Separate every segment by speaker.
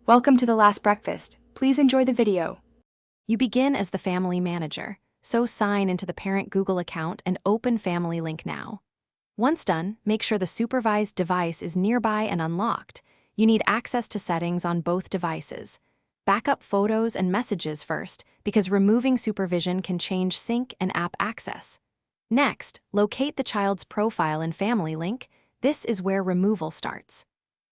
Speaker 1: Welcome to The Last Breakfast. Please enjoy the video.
Speaker 2: You begin as the family manager, so sign into the parent Google account and open Family Link now. Once done, make sure the supervised device is nearby and unlocked. You need access to settings on both devices. Backup photos and messages first, because removing supervision can change sync and app access. Next, locate the child's profile in Family Link. This is where removal starts.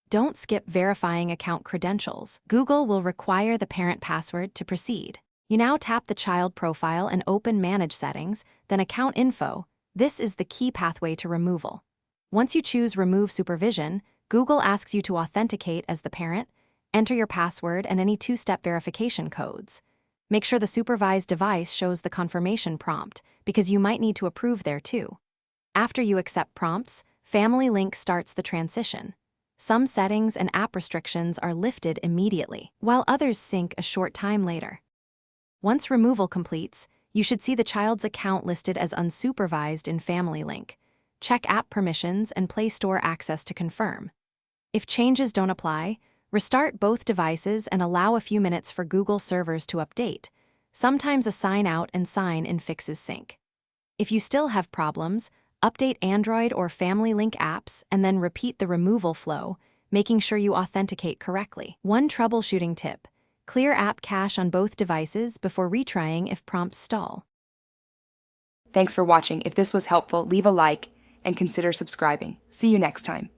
Speaker 2: Don't skip verifying account credentials. Google will require the parent password to proceed. You now tap the child profile and open Manage Settings, then Account Info. This is the key pathway to removal. Once you choose Remove Supervision, Google asks you to authenticate as the parent, enter your password and any two-step verification codes. Make sure the supervised device shows the confirmation prompt, because you might need to approve there too. After you accept prompts, Family Link starts the transition. Some settings and app restrictions are lifted immediately, while others sync a short time later. Once removal completes, you should see the child's account listed as unsupervised in Family Link. Check app permissions and Play Store access to confirm. If changes don't apply, restart both devices and allow a few minutes for Google servers to update. Sometimes a sign out and sign in fixes sync. If you still have problems, update Android or Family Link apps and then repeat the removal flow, making sure you authenticate correctly. One troubleshooting tip: clear app cache on both devices before retrying if prompts stall.
Speaker 1: Thanks for watching. If this was helpful, leave a like and consider subscribing. See you next time.